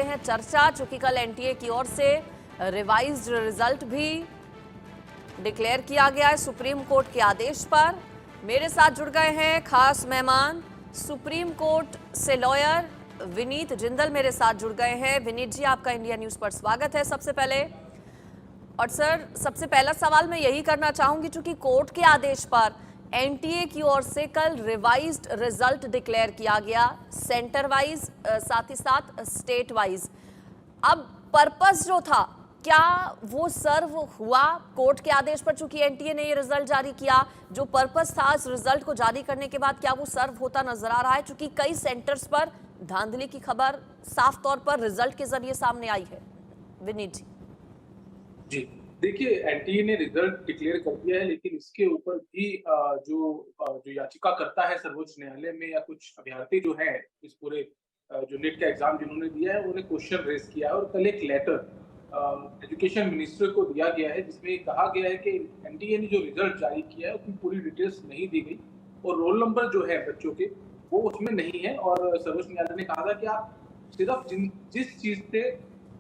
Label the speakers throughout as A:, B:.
A: हैं चर्चा, चूंकि कल एनटीए की ओर से रिवाइज्ड रिजल्ट भी डिक्लेयर किया गया है सुप्रीम कोर्ट के आदेश पर। मेरे साथ जुड़ गए हैं खास मेहमान, सुप्रीम कोर्ट से लॉयर विनीत जिंदल मेरे साथ जुड़ गए हैं। विनीत जी, आपका इंडिया न्यूज पर स्वागत है सबसे पहले। और सर, सबसे पहला सवाल मैं यही करना चाहूंगी, चूंकि कोर्ट के आदेश पर एनटीए की ओर से कल रिवाइज्ड रिजल्ट डिक्लेयर किया गया, सेंटर वाइज साथ ही साथ स्टेट वाइज। अब पर्पस जो था, क्या वो सर्व हुआ कोर्ट के आदेश पर? चूंकि एनटीए ने ये रिजल्ट जारी किया, जो पर्पस था इस रिजल्ट को जारी करने के बाद, क्या वो सर्व होता नजर आ रहा है? चूंकि कई सेंटर्स पर धांधली की खबर साफ तौर पर रिजल्ट के जरिए सामने आई है। विनीत जी।
B: जी, देखिए एनटीए ने रिजल्ट डिक्लेयर कर दिया है, लेकिन इसके ऊपर भी जो याचिका करता है सर्वोच्च न्यायालय में, या कुछ अभ्यर्थी जो हैं इस पूरे जो नीट का एग्जाम जिन्होंने दिया है, उन्होंने क्वेश्चन रेज किया है। और कल एक लेटर एजुकेशन मिनिस्टर को दिया गया है, जिसमें कहा गया है कि एनटीए ने जो रिजल्ट जारी किया है उसमें पूरी डिटेल्स नहीं दी गई, और रोल नंबर जो है बच्चों के वो उसमें नहीं है। और सर्वोच्च न्यायालय ने कहा था कि आप सिर्फ जिस चीज से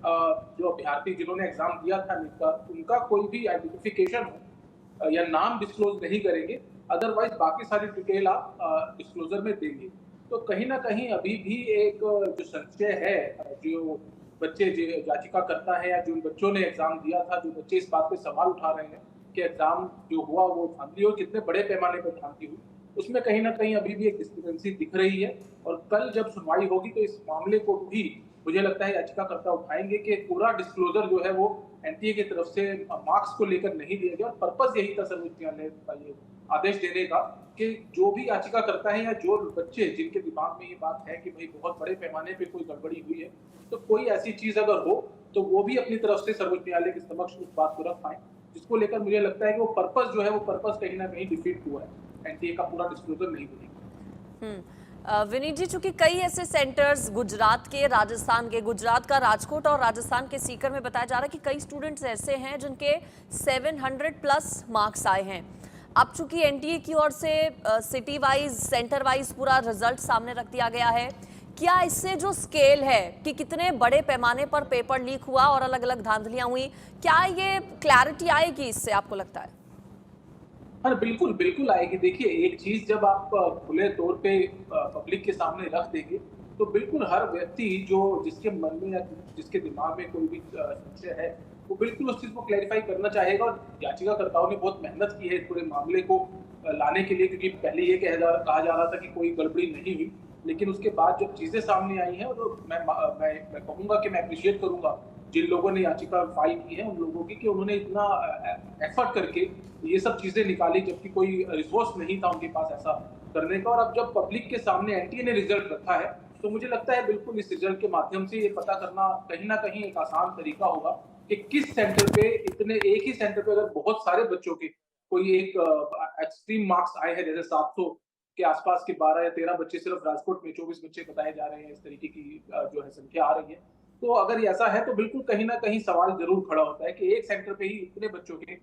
B: जो अभ्यर्थी जिन्होंने एग्जाम दिया था नीट का, उनका कोई भी आइडेंटिफिकेशन हो या नाम डिस्क्लोज नहीं करेंगे, अदरवाइज बाकी सारी डिटेल आप डिस्क्लोजर में देंगे। तो कहीं ना कहीं अभी भी एक जो संशय है, जो बच्चे जो याचिका करता है या जिन बच्चों ने एग्जाम दिया था, जो बच्चे इस बात पे सवाल उठा रहे हैं कि एग्जाम जो हुआ वो धांधली हो, कितने बड़े पैमाने पर धांधली हुई, उसमें कहीं ना कहीं अभी भी एक डिस्क्रिपेंसी दिख रही है। और कल जब सुनवाई होगी तो इस मामले को भी मुझे लगता है याचिकाकर्ता उठाएंगे कि पूरा डिस्क्लोजर जो है वो एनटीए की तरफ से मार्क्स को लेकर नहीं दिया गया। और पर्पस यही था सर्वोच्च न्यायालय का ये आदेश देने का कि जो भी याचिका करता है या जो बच्चे जिनके दिमाग में ये बात है कि भाई बहुत बड़े पैमाने पे कोई गड़बड़ी हुई है, तो कोई ऐसी चीज अगर हो तो वो भी अपनी तरफ से सर्वोच्च न्यायालय के समक्ष उस बात को रख पाए, जिसको लेकर मुझे लगता है कि वो पर्पस जो है वो पर्पस कहीं ना कहीं डिफीट हुआ है, एनटीए का पूरा डिस्क्लोजर नहीं देने।
A: विनीत जी, चूंकि कई ऐसे सेंटर्स गुजरात के, राजस्थान के, गुजरात का राजकोट और राजस्थान के सीकर में बताया जा रहा है कि कई स्टूडेंट्स ऐसे हैं जिनके 700 प्लस मार्क्स आए हैं। अब चूंकि एनटीए की ओर से सिटी वाइज, सेंटर वाइज पूरा रिजल्ट सामने रख दिया गया है, क्या इससे जो स्केल है कि कितने बड़े पैमाने पर पेपर लीक हुआ और अलग अलग धांधलियां हुई, क्या ये क्लैरिटी आएगी इससे, आपको लगता है?
B: हाँ, बिल्कुल, बिल्कुल आएगी। देखिए, एक चीज़ जब आप खुले तौर पे पब्लिक के सामने रख देंगे, तो बिल्कुल हर व्यक्ति जो जिसके मन में या जिसके दिमाग में कोई भी संशय है, वो बिल्कुल उस चीज़ को क्लैरिफ़ाई करना चाहेगा। और याचिकाकर्ताओं ने बहुत मेहनत की है इस पूरे मामले को लाने के लिए, क्योंकि पहले ये कहा जा रहा था कि कोई गड़बड़ी नहीं हुई। लेकिन उसके बाद जब चीज़ें सामने आई हैं, तो मैं कहूँगा कि मैं एप्रिशिएट करूँगा जिन लोगों ने याचिका फाइल की है, उन लोगों की, कि उन्होंने इतना एफर्ट करके ये सब चीजें निकाली, जबकि कोई रिसोर्स नहीं था उनके पास ऐसा करने का। और अब जब पब्लिक के सामने एनटीए ने रिजल्ट रखा है, तो मुझे लगता है बिल्कुल इस रिजल्ट के माध्यम से ये पता करना कहीं ना कहीं एक आसान तरीका होगा कि किस सेंटर पे इतने, एक ही सेंटर पे अगर बहुत सारे बच्चों के कोई एक एक्सट्रीम मार्क्स आए हैं, जैसे 700 के आसपास के 12 या 13 बच्चे, सिर्फ राजकोट में 24 बच्चे बताए जा रहे हैं, इस तरीके की जो है संख्या आ रही है। तो अगर ये ऐसा है तो बिल्कुल कहीं ना कहीं सवाल जरूर खड़ा होता है कि एक सेंटर पे ही इतने बच्चों के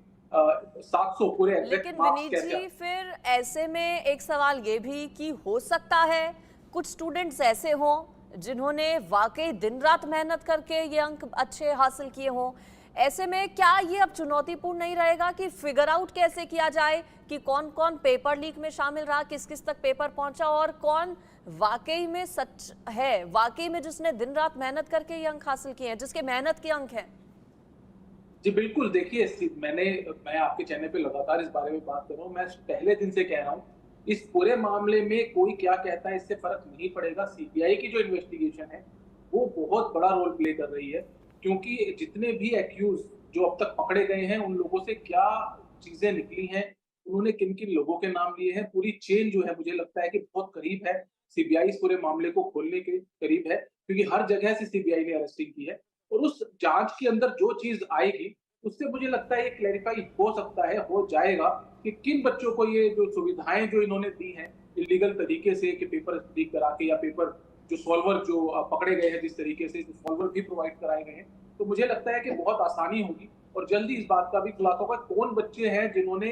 B: 700 पूरे एग्जैक्ट
A: लेकिन
B: मार्क्स
A: विनीत
B: कैसे
A: जी, फिर ऐसे में एक सवाल ये भी कि हो सकता है कुछ स्टूडेंट्स ऐसे हों जिन्होंने वाकई दिन रात मेहनत करके ये अंक अच्छे हासिल किए हों। ऐसे में क्या ये अब चुनौतीपूर्ण नहीं रहेगा कि फिगर आउट कैसे किया जाए कि कौन कौन पेपर लीक में शामिल रहा, किस किस तक पेपर पहुंचा, और कौन वाकई में सच है, वाकई में जिसने दिन रात मेहनत करके ये अंक हासिल किए हैं, जिसके मेहनत के अंक हैं?
B: जी, बिल्कुल। देखिए, मैं आपके चैनल पे लगातार इस बारे में बात कर रहा हूँ। मैं पहले दिन से कह रहा हूँ, इस पूरे मामले में कोई क्या कहता है इससे फ़र्क नहीं पड़ेगा। सीबीआई की जो इन्वेस्टिगेशन है, वो बहुत बड़ा रोल प्ले कर रही है, क्योंकि जितने भी एक्यूज़ जो अब तक पकड़े गए हैं, उन लोगों से क्या चीज़ें निकली हैं, उन्होंने किन-किन लोगों के नाम लिए हैं, पूरी चेन जो है मुझे लगता है कि बहुत करीब है। सीबीआई इस पूरे मामले को खोलने के करीब है, क्योंकि हर जगह से सीबीआई ने अरेस्टिंग की है। और उस जाँच के अंदर जो चीज़ आएगी, उससे मुझे लगता है ये क्लैरिफ़ाई हो सकता है, हो जाएगा कि किन बच्चों को ये जो सुविधाएँ जो इन्होंने दी हैं, इल्लीगल तरीके से, कि पेपर लीक करा के, या पेपर जो सॉल्वर जो पकड़े गए हैं जिस तरीके से, जो सॉल्वर भी प्रोवाइड कराए गए हैं, तो मुझे लगता है कि बहुत आसानी होगी और जल्दी इस बात का भी खुलासा होगा कौन बच्चे हैं जिन्होंने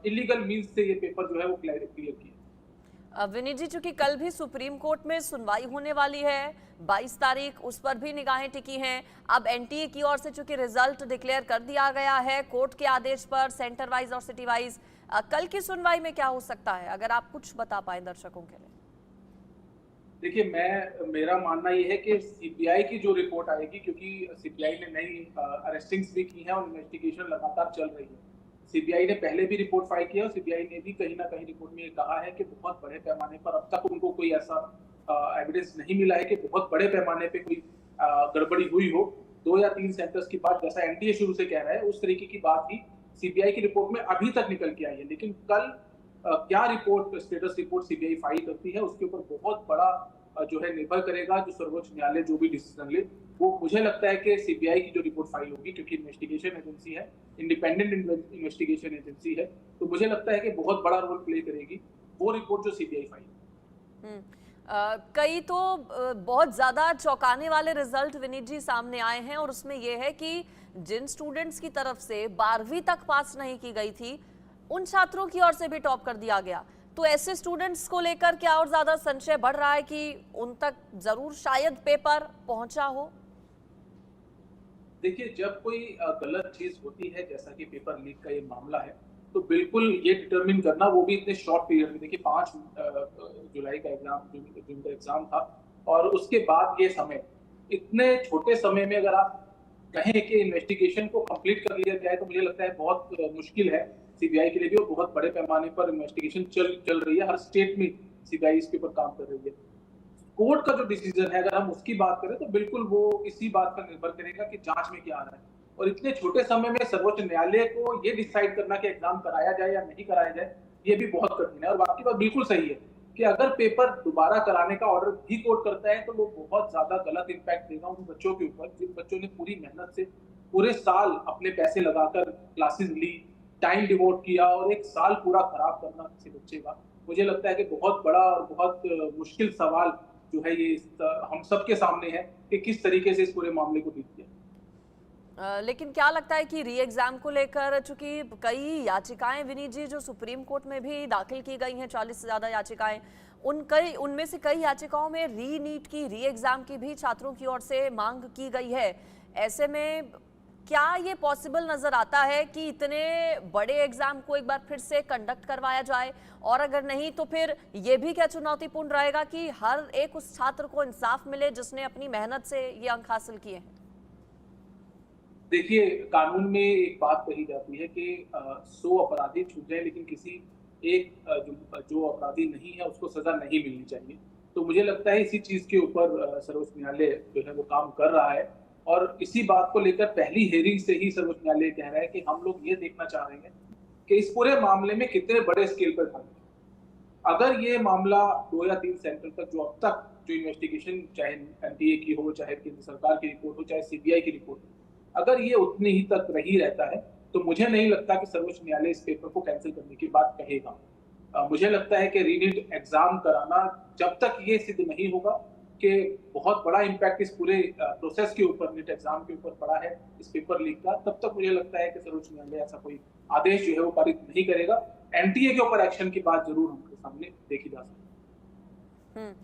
B: इल्लीगल मीन्स से ये पेपर जो है वो क्लियर किया।
A: विनीत जी, चूंकि कल भी सुप्रीम कोर्ट में सुनवाई होने वाली है 22 तारीख, उस पर भी निगाहें टिकी हैं। अब एनटीए की ओर से चूंकि रिजल्ट डिक्लेयर कर दिया गया है कोर्ट के आदेश पर, सेंटर वाइज और सिटी वाइज, कल की सुनवाई में क्या हो सकता है, अगर आप कुछ बता पाए दर्शकों के लिए।
B: देखिए, मेरा मानना ये है कि सीबीआई की जो रिपोर्ट आएगी, क्योंकि सीबीआई ने नई अरेस्टिंग्स भी की है और इन्वेस्टिगेशन लगातार चल रही है। सीबीआई ने पहले भी रिपोर्ट फाइल किया और सीबीआई ने भी कहीं ना कहीं रिपोर्ट में ये कहा है कि बहुत बड़े पैमाने पर अब तक उनको कोई ऐसा एविडेंस नहीं मिला है कि बहुत बड़े पैमाने पे कोई गड़बड़ी हुई हो। 2 या 3 सेंटर्स की बात, जैसा एनटीए शुरू से कह रहा है, उस तरीके की बात ही सीबीआई की रिपोर्ट में अभी तक निकल के आई है। लेकिन कल क्या report, status report CBI file करती है, उसके ऊपर बहुत बड़ा जो है निर्भर करेगा। जो सर्वोच्च न्यायालय जो भी डिसीजन ले, वो मुझे लगता है कि सीबीआई की जो रिपोर्ट फाइल होगी, क्योंकि इन्वेस्टिगेशन एजेंसी है, इंडिपेंडेंट इन्वेस्टिगेशन एजेंसी है, तो मुझे लगता है कि बहुत बड़ा रोल प्ले करेगी वो रिपोर्ट जो सीबीआई फाइल।
A: कई तो बहुत ज्यादा चौंकाने वाले रिजल्ट विनीत जी सामने आए हैं, और उसमें यह है कि जिन स्टूडेंट्स की तरफ से 12वीं तक पास नहीं की गई थी, उन छात्रों की ओर से भी टॉप कर दिया गया। तो ऐसे स्टूडेंट्स को लेकर क्या और ज्यादा संशय बढ़ रहा है कि उन तक जरूर शायद पेपर पहुंचा हो।
B: देखिए, जब कोई गलत चीज होती है, जैसा कि पेपर लीक का ये मामला है, तो बिल्कुल ये डिटरमिन करना, वो भी इतने शॉर्ट पीरियड में, देखिए 5 जुलाई का एग्जाम, जून का एग्जाम था, और उसके बाद ये समय, इतने छोटे समय में अगर आप कहें कि इन्वेस्टिगेशन को कंप्लीट कर लिया जाए, तो मुझे लगता है बहुत मुश्किल है सीबीआई के लिए भी। और बहुत बड़े पैमाने पर इन्वेस्टिगेशन चल रही है, हर स्टेट में सीबीआई इसके ऊपर काम कर रही है। कोर्ट का जो डिसीजन है, अगर हम उसकी बात करें, तो बिल्कुल वो इसी बात पर निर्भर करेगा कि जांच में क्या आ रहा है। और इतने छोटे समय में सर्वोच्च न्यायालय को ये डिसाइड करना कि एग्जाम कराया जाए या नहीं कराया जाए, ये भी बहुत कठिन है। और बाकी बात बिल्कुल सही है कि अगर पेपर दोबारा कराने का ऑर्डर भी कोर्ट करता है, तो वो बहुत ज्यादा गलत इम्पैक्ट देगा उन बच्चों के ऊपर, जिन बच्चों ने पूरी मेहनत से पूरे साल अपने पैसे लगाकर क्लासेस ली, टाइम डिवोट किया, और एक साल पूरा खराब करना किसी बच्चे का, मुझे लगता है कि बहुत बड़ा और बहुत मुश्किल सवाल जो है ये हम सबके सामने है कि किस तरीके से इस पूरे मामले को डील किया।
A: लेकिन क्या लगता है कि री एग्जाम को लेकर, चूंकि कई याचिकाएं विनीत जी जो सुप्रीम कोर्ट में भी दाखिल की गई हैं, 40 से ज्यादा याचिकाएं, उनमें से कई याचिकाओं में री नीट की, री एग्जाम की भी छात्रों की ओर से मांग की गई है। ऐसे में क्या ये पॉसिबल नजर आता है कि इतने बड़े एग्जाम को एक बार फिर से कंडक्ट करवाया जाए, और अगर नहीं तो फिर ये भी क्या चुनौतीपूर्ण रहेगा कि हर एक उस छात्र को इंसाफ मिले जिसने अपनी मेहनत से ये अंक हासिल किए हैं।
B: देखिए, कानून में एक बात कही जाती है कि 100 अपराधी छूट जाए, लेकिन किसी एक जो अपराधी नहीं है उसको सजा नहीं मिलनी चाहिए। तो मुझे लगता है इसी चीज के ऊपर सर्वोच्च न्यायालय जो है वो काम कर रहा है, और इसी बात को लेकर पहली हेयरिंग से ही सर्वोच्च न्यायालय कह रहा है कि हम लोग ये देखना चाह रहे हैं कि इस पूरे मामले में कितने बड़े स्केल पर था। अगर ये मामला 2 या 3 सेंटर तक, जो अब तक जो इन्वेस्टिगेशन, चाहे एनटीए की हो, चाहे केंद्र सरकार की रिपोर्ट हो, चाहे सीबीआई की रिपोर्ट हो, अगर ये उतनी ही तक रही रहता है, तो मुझे नहीं लगता कि सर्वोच्च न्यायालय इस पेपर को कैंसिल करने की बात कहेगा। मुझे लगता है कि रीनीट एग्जाम कराना, जब तक ये सिद्ध नहीं होगा कि बहुत बड़ा इम्पैक्ट इस पूरे प्रोसेस के ऊपर, नीट एग्जाम के ऊपर पड़ा है इस पेपर लीक का, तब तक मुझे लगता है कि सर्वोच्च न्यायालय ऐसा कोई आदेश जो है वो पारित नहीं करेगा। एनटीए के ऊपर एक्शन की बात जरूर उनके सामने देखी जा सकती है।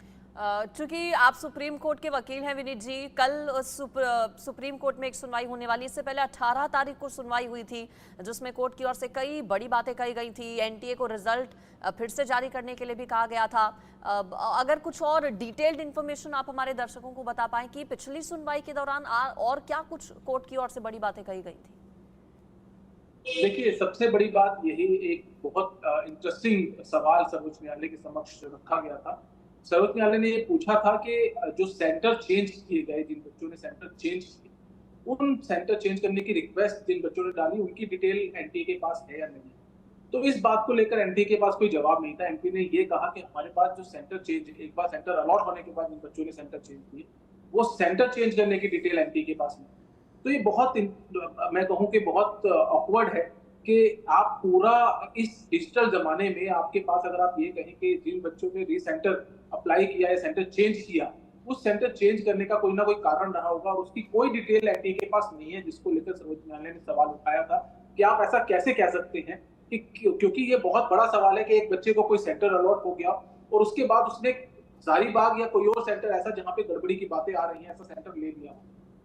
A: चूंकि आप सुप्रीम कोर्ट के वकील हैं विनीत जी, कल सुप्रीम कोर्ट में एक सुनवाई होने वाली, इससे पहले 18 तारीख को सुनवाई हुई थी जिसमें कोर्ट की ओर से कई बड़ी बातें कही गई थी। एनटीए को रिजल्ट फिर से जारी करने के लिए भी कहा गया था। अगर कुछ और डिटेल्ड इंफॉर्मेशन आप हमारे दर्शकों को बता पाएं कि पिछली सुनवाई के दौरान और क्या कुछ कोर्ट की ओर से बड़ी बातें कही गई थी।
B: देखिए, सबसे बड़ी बात यही, एक बहुत इंटरेस्टिंग सवाल सर्वोच्च न्यायालय के समक्ष रखा गया था। सर्वोच्च न्यायालय ने ये पूछा था कि जो सेंटर चेंज किए गए, जिन बच्चों ने सेंटर चेंज किए, उन सेंटर चेंज करने की रिक्वेस्ट जिन बच्चों ने डाली, उनकी डिटेल एनटीए के पास है या नहीं। तो इस बात को लेकर एनटीए के पास कोई जवाब नहीं था। एनटीए ने ये कहा कि हमारे पास जो सेंटर चेंज, एक बार सेंटर अलॉट होने के बाद जिन बच्चों ने सेंटर चेंज किए, वो सेंटर चेंज करने की डिटेल एनटीए के पास नहीं। तो ये बहुत, मैं कहूँ कि बहुत ऑकवर्ड है कि आप पूरा इस डिजिटल जमाने में, आपके पास अगर आप ये कहें कि जिन बच्चों ने रीसेंटर अप्लाई किया है, सेंटर चेंज किया, उस सेंटर चेंज करने का कोई ना कोई कारण रहा होगा, और उसकी कोई डिटेल एनटीए के पास नहीं है, जिसको लेकर सर्वोच्च न्यायालय ने सवाल उठाया था कि आप ऐसा कैसे कह सकते हैं कि, क्योंकि ये बहुत बड़ा सवाल है कि एक बच्चे को कोई सेंटर अलॉट हो गया और उसके बाद उसने हजारीबाग या कोई और सेंटर ऐसा जहाँ पे गड़बड़ी की बातें आ रही हैं, ऐसा सेंटर ले लिया।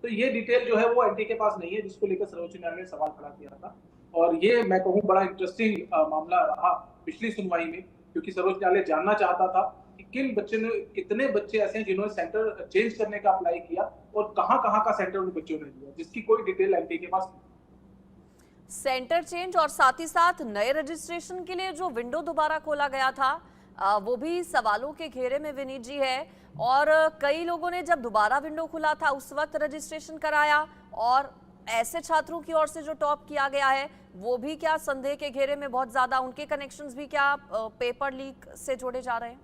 B: तो ये डिटेल जो है वो एनटीए के पास नहीं है, जिसको लेकर सर्वोच्च न्यायालय ने सवाल खड़ा किया था। और ये मैं कहूँ बड़ा इंटरेस्टिंग मामला रहा पिछली सुनवाई में, क्योंकि सर्वोच्च न्यायालय जानना चाहता था कि कितने बच्चे ऐसे हैं जिन्होंने सेंटर चेंज करने का अप्लाई किया और कहाँ-कहाँ का सेंटर उन बच्चों ने लिया, जिसकी कोई डिटेल एनटीए के पास नहीं।
A: सेंटर चेंज और साथ ही साथ नए रजिस्ट्रेशन के लिए जो विंडो दोबारा खोला गया था, वो भी सवालों के घेरे में विनीत जी है। और कई लोगों ने जब दोबारा विंडो खुला था उस वक्त रजिस्ट्रेशन कराया, और ऐसे छात्रों की ओर से जो टॉप किया गया है वो भी क्या संदेह के घेरे में बहुत ज्यादा, उनके कनेक्शंस भी क्या पेपर लीक से जोड़े जा रहे हैं?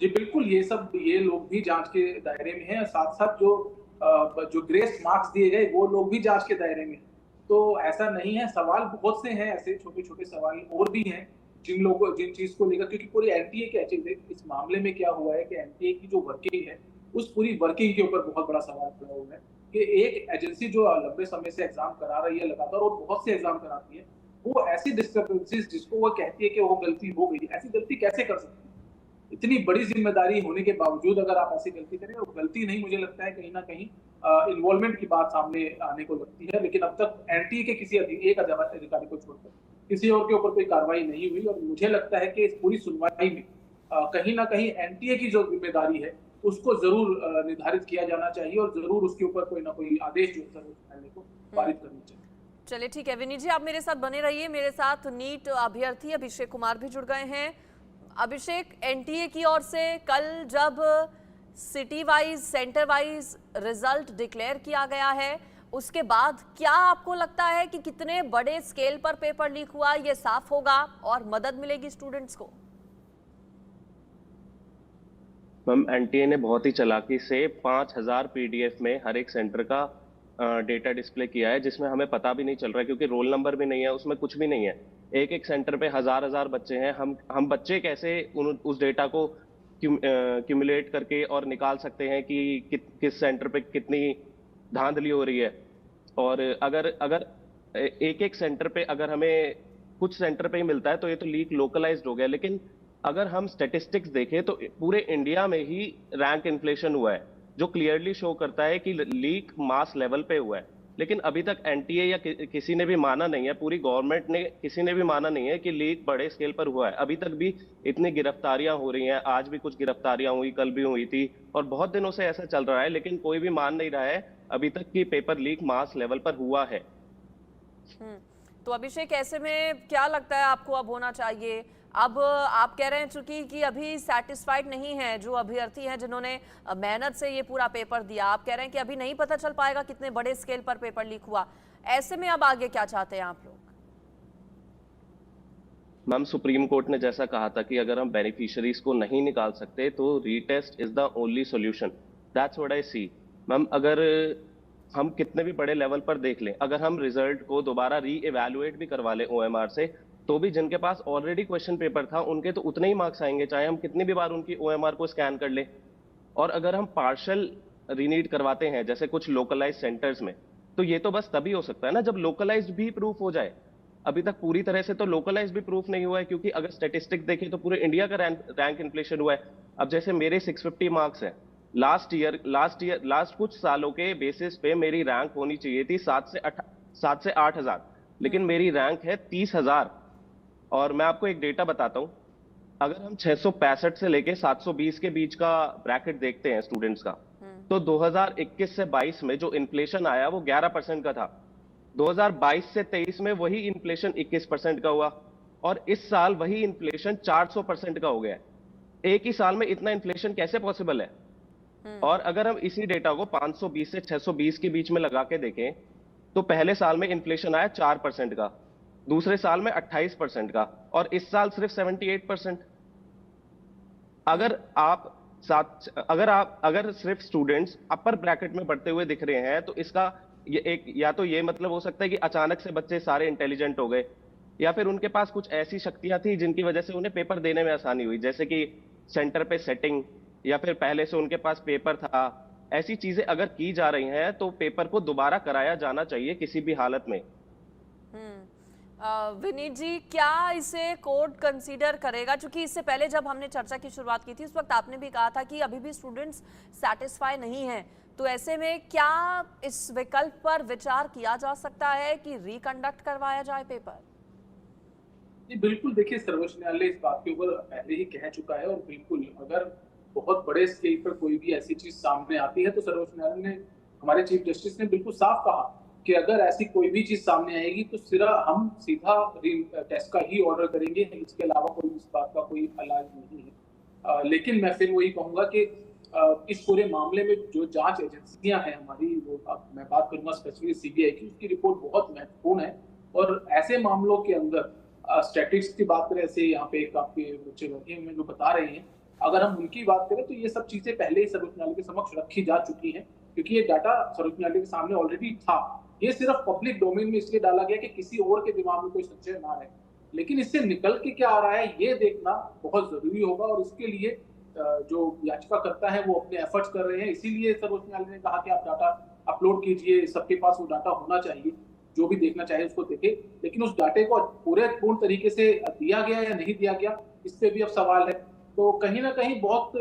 B: जी बिल्कुल, ये लोग भी जांच के दायरे में हैं, साथ-साथ जो ग्रेस मार्क्स दिए गए वो लोग भी जांच के दायरे में हैं। तो ऐसा नहीं है, सवाल बहुत से हैं, ऐसे छोटे-छोटे सवाल और भी हैं जिन चीज़ को लेकर, क्योंकि पूरी एनटीए क्या चीज़ है, इस मामले में क्या हुआ है कि एनटीए की जो वर्किंग है, उस पूरी वर्किंग के ऊपर बहुत बड़ा सवाल खड़ा हुआ है कि एक एजेंसी जो लंबे समय से एग्ज़ाम करा रही है लगातार और बहुत से एग्ज़ाम कराती है, वो ऐसी डिस्क्रिपेंसीज़ जिसको वो कहती है कि वो गलती हो गई, ऐसी गलती कैसे कर सकती है? इतनी बड़ी ज़िम्मेदारी होने के बावजूद अगर आप ऐसी गलती करें, और गलती नहीं, मुझे लगता है कहीं न कहीं इन्वॉल्वमेंट की बात सामने आने को लगती है। लेकिन अब तक एनटीए के किसी एक अधिकारी को छोड़कर किसी और के ऊपर कोई कार्रवाई नहीं हुई, और मुझे लगता है कि इस पूरी सुनवाई में कहीं न कहीं एनटीए की जो ज़िम्मेदारी है, उसको ज़रूर निर्धारित किया जाना चाहिए और ज़रूर उसके ऊपर कोई न कोई आदेश जो है सर्वोच्च न्यायालय को पारित करना चाहिए।
A: चलिए ठीक है विनीत जी, आप मेरे साथ बने रहिए। मेरे साथ नीट अभ्यर्थी अभिषेक कुमार भी जुड़ गए हैं। अभिषेक, एनटीए की ओर से कल जब city wise centre wise result declare किया गया है, उसके बाद क्या आपको लगता है कि कितने बड़े स्केल पर पेपर लीक हुआ, ये साफ होगा और मदद मिलेगी स्टूडेंट्स को?
C: मैम, एनटीए ने बहुत ही चालाकी से 5000 पीडीएफ में हर एक सेंटर का डेटा डिस्प्ले किया है, जिसमें हमें पता भी नहीं चल रहा है, क्योंकि रोल नंबर भी नहीं है, उसमें कुछ भी नहीं है। एक एक सेंटर पे हजार हजार बच्चे हैं। हम बच्चे कैसे उस डेटा को क्यूमुलेट करके और निकाल सकते हैं कि किस सेंटर पे कितनी धांधली हो रही है। और अगर अगर एक एक सेंटर पे अगर हमें कुछ सेंटर पे ही मिलता है तो ये तो लीक लोकलाइज्ड हो गया। लेकिन अगर हम स्टैटिस्टिक्स देखें तो पूरे इंडिया में ही रैंक इन्फ्लेशन हुआ है, जो क्लियरली शो करता है कि लीक मास लेवल पे हुआ है। लेकिन अभी तक एनटीए या किसी ने भी माना नहीं है, पूरी गवर्नमेंट ने किसी ने भी माना नहीं है कि लीक बड़े स्केल पर हुआ है। अभी तक भी इतनी गिरफ्तारियां हो रही हैं, आज भी कुछ गिरफ्तारियां हुई, कल भी हुई थी, और बहुत दिनों से ऐसा चल रहा है, लेकिन कोई भी मान नहीं रहा है अभी तक कि पेपर लीक मास लेवल पर हुआ है।
A: तो अभिषेक, ऐसे में क्या लगता है आपको अब होना चाहिए? अब आप कह रहे हैं चूंकि कि अभी सेटिस्फाइड नहीं है जो अभ्यर्थी हैं जिन्होंने मेहनत से ये पूरा पेपर दिया, आप कह रहे हैं कि अभी नहीं पता चल पाएगा कितने बड़े स्केल पर पेपर लीक हुआ। ऐसे में अब आगे क्या चाहते हैं आप लोग?
C: मैम, सुप्रीम कोर्ट ने जैसा कहा था कि अगर हम बेनिफिशियरीज को नहीं निकाल सकते तो retest is the only solution. That's what I see. Ma'am, अगर हम कितने भी बड़े लेवल पर देख लें, अगर हम रिजल्ट को दोबारा री एवेल्युएट भी करवा लें ओएमआर से, तो भी जिनके पास ऑलरेडी क्वेश्चन पेपर था उनके तो उतने ही मार्क्स आएंगे, चाहे हम कितनी भी बार उनकी ओएमआर को स्कैन कर लें। और अगर हम पार्शियल रीनीट करवाते हैं जैसे कुछ लोकलाइज सेंटर्स में, तो ये तो बस तभी हो सकता है ना जब लोकलाइज भी प्रूफ हो जाए। अभी तक पूरी तरह से तो लोकलाइज भी प्रूफ नहीं हुआ है, क्योंकि अगर स्टेटिस्टिक देखें तो पूरे इंडिया का रैंक इन्फ्लेशन हुआ है। अब जैसे मेरे 650 मार्क्स है, लास्ट कुछ सालों के बेसिस पे मेरी रैंक होनी चाहिए थी 7 से 8,000, लेकिन मेरी रैंक है 30,000। और मैं आपको एक डेटा बताता हूं, अगर हम 665 से लेके 720 के बीच का ब्रैकेट देखते हैं स्टूडेंट्स का, तो 2021 से 22 में जो इन्फ्लेशन आया वो 11% का था। 2022 से 23 में वही इन्फ्लेशन 21% का हुआ, और इस साल वही इन्फ्लेशन 400% का हो गया है। एक ही साल में इतना इन्फ्लेशन कैसे पॉसिबल है? और अगर हम इसी डेटा को 520 से 620 के बीच में लगा के देखें, तो पहले साल में इन्फ्लेशन आया 4% का, दूसरे साल में 28% का, और इस साल सिर्फ 78%। अगर सिर्फ स्टूडेंट्स अपर ब्रैकेट में पढ़ते हुए दिख रहे हैं, तो इसका या तो ये मतलब हो सकता है कि अचानक से बच्चे सारे इंटेलिजेंट हो गए, या फिर उनके पास कुछ ऐसी शक्तियां थी जिनकी वजह से उन्हें पेपर देने में आसानी हुई, जैसे कि सेंटर पे सेटिंग, या फिर पहले से उनके पास पेपर था। ऐसी चीजें अगर की जा रही हैं तो पेपर को दोबारा कराया जाना चाहिए किसी भी हालत में।
A: विनीत जी, क्या इसे कोर्ट कंसीडर करेगा? क्योंकि इससे पहले जब हमने चर्चा की शुरुआत की थी उस वक्त आपने भी कहा था कि अभी भी स्टूडेंट्स सेटिस्फाई नहीं हैं, तो ऐसे में क्या इस विकल्प पर विचार किया जा सकता है कि रिकंडक्ट करवाया जाए पेपर?
B: जी, बिल्कुल देखिए सर्वोच्च न्यायालय इस बात के ऊपर पहले ही कह चुका है और बिल्कुल अगर बहुत बड़े स्केल पर कोई भी ऐसी चीज़ सामने आती है तो सर्वोच्च न्यायालय ने हमारे चीफ जस्टिस ने बिल्कुल साफ कहा कि अगर ऐसी कोई भी चीज़ सामने आएगी तो हम सीधा री टेस्ट का ही ऑर्डर करेंगे, इसके अलावा कोई इस बात का कोई इलाज नहीं है। लेकिन मैं फिर वही कहूँगा कि इस पूरे मामले में जो जाँच एजेंसियाँ हैं हमारी, वो अब मैं बात करूँगा स्पेसिफिकली सीबीआई की, उसकी रिपोर्ट बहुत महत्वपूर्ण है और ऐसे मामलों के अंदर स्टैटिस्टिक्स की बात करें, ऐसे यहाँ पे एक आपके बच्चे बैठे हुए हैं जो बता रहे हैं, अगर हम उनकी बात करें तो ये सब चीजें पहले ही सर्वोच्च न्यायालय के समक्ष रखी जा चुकी हैं, क्योंकि ये डाटा सर्वोच्च न्यायालय के सामने ऑलरेडी था। ये सिर्फ पब्लिक डोमेन में इसलिए डाला गया कि किसी और के दिमाग में कोई संशय ना रहे, लेकिन इससे निकल के क्या आ रहा है ये देखना बहुत जरूरी होगा और इसके लिए जो याचिकाकर्ता है वो अपने एफर्ट्स कर रहे हैं। इसीलिए सर्वोच्च न्यायालय ने कहा कि आप डाटा अपलोड कीजिए, सबके पास वो डाटा होना चाहिए, जो भी देखना चाहे उसको देखे। लेकिन उस डाटे को पूर्ण तरीके से दिया गया या नहीं दिया गया, इस पे भी अब सवाल है। तो कहीं ना कहीं बहुत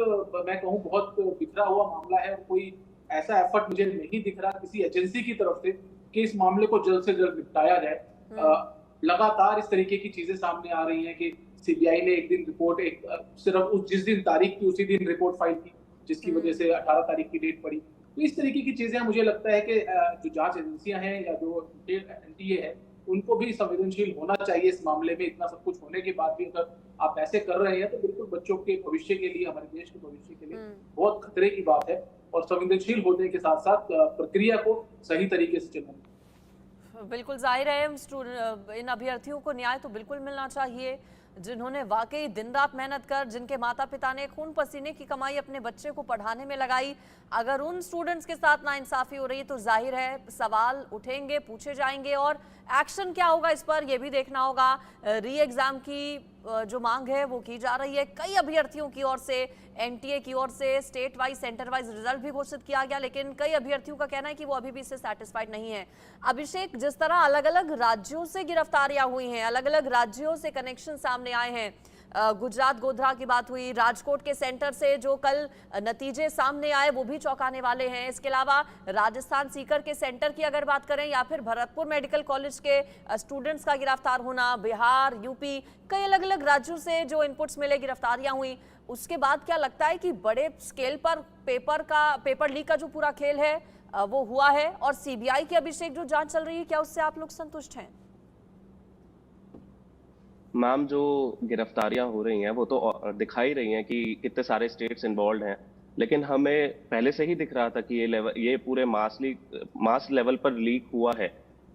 B: मैं कहूँ बहुत बिखरा हुआ मामला है और कोई ऐसा एफर्ट मुझे नहीं दिख रहा किसी एजेंसी की तरफ से कि इस मामले को जल्द से जल्द निपटाया जाए। लगातार इस तरीके की चीजें सामने आ रही हैं कि सीबीआई ने एक दिन रिपोर्ट सिर्फ जिस दिन तारीख थी उसी दिन रिपोर्ट फाइल की, जिसकी वजह से 18 तारीख की डेट पड़ी। तो इस तरीके की चीजें मुझे लगता है कि जो जांच एजेंसियां हैं या जो एनटीए है उनको भी संवेदनशील होना चाहिए इस मामले में। इतना सब कुछ होने के बाद भी अगर आप ऐसे कर रहे हैं तो बिल्कुल बच्चों के भविष्य के लिए, हमारे देश के भविष्य के लिए बहुत खतरे की बात है और संवेदनशील होने के साथ साथ प्रक्रिया को सही तरीके से चलाना।
A: बिल्कुल जाहिर है इन अभ्यर्थियों को न्याय तो बिल्कुल मिलना चाहिए, जिन्होंने वाकई दिन रात मेहनत कर, जिनके माता पिता ने खून पसीने की कमाई अपने बच्चे को पढ़ाने में लगाई, अगर उन स्टूडेंट्स के साथ नाइंसाफी हो रही है तो जाहिर है सवाल उठेंगे, पूछे जाएंगे और एक्शन क्या होगा इस पर यह भी देखना होगा। री एग्जाम की जो मांग है वो की जा रही है कई अभ्यर्थियों की ओर से, एनटीए की ओर से state wise centre wise result भी घोषित किया गया, लेकिन कई अभ्यर्थियों का कहना है कि वो अभी भी इससे सेटिस्फाइड नहीं है। अभिषेक, जिस तरह अलग अलग राज्यों से गिरफ्तारियां हुई हैं, अलग अलग राज्यों से कनेक्शन सामने आए हैं, गुजरात गोधरा की बात हुई, राजकोट के सेंटर से जो कल नतीजे सामने आए वो भी चौंकाने वाले हैं। इसके अलावा राजस्थान सीकर के सेंटर की अगर बात करें या फिर भरतपुर मेडिकल कॉलेज के स्टूडेंट्स का गिरफ्तार होना, बिहार, यूपी, कई अलग अलग राज्यों से जो इनपुट्स मिले, गिरफ्तारियां हुई, उसके बाद क्या लगता है कि बड़े स्केल पर पेपर लीक का जो पूरा खेल है वो हुआ है और सीबीआई की अभिषेक जो जांच चल रही है, क्या उससे आप लोग संतुष्ट हैं?
C: मैम, जो गिरफ्तारियां हो रही हैं वो तो दिखा ही रही हैं कि कितने सारे स्टेट्स इन्वॉल्व हैं, लेकिन हमें पहले से ही दिख रहा था कि ये पूरे मास लेवल पर लीक हुआ है।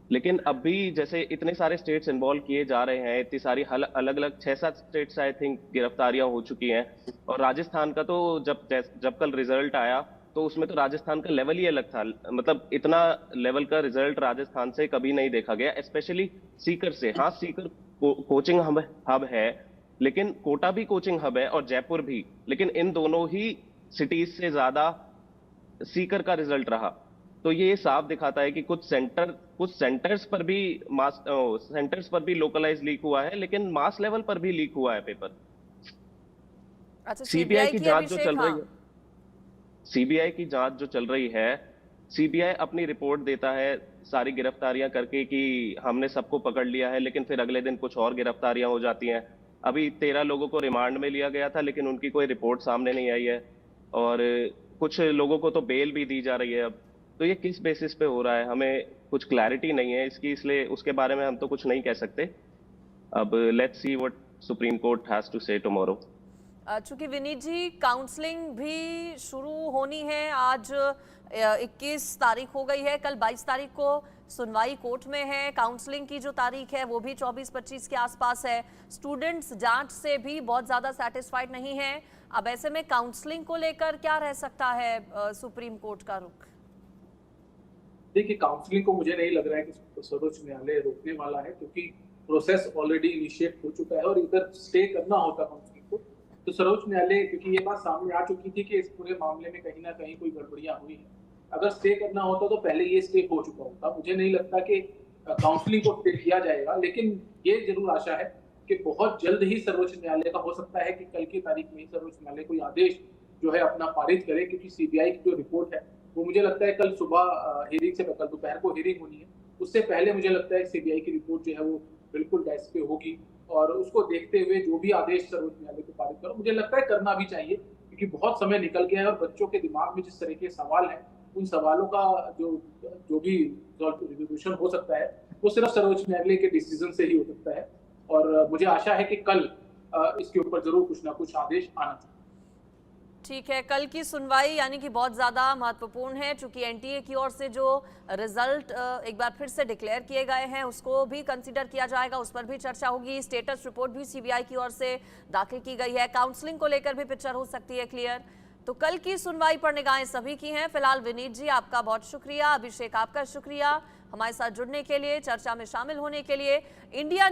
C: लेकिन अभी जैसे इतने सारे स्टेट्स इन्वॉल्व किए जा रहे हैं, इतनी सारी अलग अलग 6-7 स्टेट्स आई थिंक गिरफ्तारियां हो चुकी हैं। और राजस्थान का तो जब कल रिजल्ट आया तो उसमें तो राजस्थान का लेवल ही अलग था, मतलब इतना लेवल का रिजल्ट राजस्थान से कभी नहीं देखा गया, स्पेशली सीकर से। हाँ, सीकर कोचिंग हब है, लेकिन कोटा भी कोचिंग हब है और जयपुर भी, लेकिन इन दोनों ही सिटीज से ज्यादा सीकर का रिजल्ट रहा। तो ये साफ दिखाता है कि कुछ सेंटर्स पर भी लोकलाइज लीक हुआ है, लेकिन मास लेवल पर भी लीक हुआ है पेपर।
A: अच्छा,
C: सीबीआई की जांच जो चल रही है, सीबीआई की जांच जो चल रही है, सीबीआई अपनी रिपोर्ट देता है सारी गिरफ्तारियां करके कि हमने सबको पकड़ लिया है, लेकिन फिर अगले दिन कुछ और गिरफ्तारियां हो जाती हैं। अभी 13 लोगों को रिमांड में लिया गया था, लेकिन उनकी कोई रिपोर्ट सामने नहीं आई है और कुछ लोगों को तो बेल भी दी जा रही है। अब तो ये किस बेसिस पे हो रहा है, हमें कुछ क्लैरिटी नहीं है इसकी, इसलिए उसके बारे में हम तो कुछ नहीं कह सकते। अब let's see what supreme court has to say tomorrow.
A: चूंकि विनीत जी काउंसलिंग भी शुरू होनी है, आज 21 तारीख हो गई है, कल 22 तारीख को सुनवाई कोर्ट में है, काउंसलिंग की जो तारीख है वो भी 24-25 के आसपास है। स्टूडेंट्स जांच से भी बहुत ज्यादा सेटिस्फाइड नहीं है। अब ऐसे में काउंसलिंग को लेकर क्या रह सकता है सुप्रीम कोर्ट का रुख?
B: देखिए, काउंसलिंग को मुझे नहीं लग रहा है कि सर्वोच्च न्यायालय रोकने वाला है, क्योंकि प्रोसेस ऑलरेडी इनिशिएट हो चुका है और इधर स्टे करना होता काउंसलिंग को तो सर्वोच्च न्यायालय, क्योंकि ये बात सामने आ चुकी थी कि इस पूरे मामले में कहीं ना कहीं कोई गड़बड़ियां हुई हैं, अगर स्टे करना होता तो पहले ये स्टे हो चुका होता। मुझे नहीं लगता कि काउंसलिंग को स्टे किया जाएगा। लेकिन ये जरूर आशा है कि बहुत जल्द ही सर्वोच्च न्यायालय का हो सकता है कि कल की तारीख में ही सर्वोच्च न्यायालय कोई आदेश जो है अपना पारित करे, क्योंकि सीबीआई की जो रिपोर्ट है वो मुझे लगता है कल सुबह हियरिंग से कल दोपहर को हियरिंग होनी है, उससे पहले मुझे लगता है सीबीआई की रिपोर्ट जो है वो बिल्कुल डेस्क पे होगी और उसको देखते हुए जो भी आदेश सर्वोच्च न्यायालय को पारित करो, मुझे लगता है करना भी चाहिए, क्योंकि बहुत समय निकल गया है और बच्चों के दिमाग में जिस तरह के सवाल हैं उन सवालों का जो भी रिजोल्यूशन हो सकता है वो सिर्फ सर्वोच्च न्यायालय के डिसीजन से ही हो सकता है। और मुझे आशा है कि कल इसके ऊपर जरूर कुछ ना कुछ आदेश आना चाहिए।
A: ठीक है, कल की सुनवाई यानी कि बहुत ज़्यादा महत्वपूर्ण है, चूंकि एनटीए की ओर से जो रिजल्ट एक बार फिर से डिक्लेयर किए गए हैं उसको भी कंसीडर किया जाएगा, उस पर भी चर्चा होगी। स्टेटस रिपोर्ट भी सीबीआई की ओर से दाखिल की गई है, काउंसलिंग को लेकर भी पिक्चर हो सकती है क्लियर। तो कल की सुनवाई पर निगाहें सभी की हैं। फिलहाल विनीत जी आपका बहुत शुक्रिया, अभिषेक आपका शुक्रिया हमारे साथ जुड़ने के लिए, चर्चा में शामिल होने के लिए। इंडिया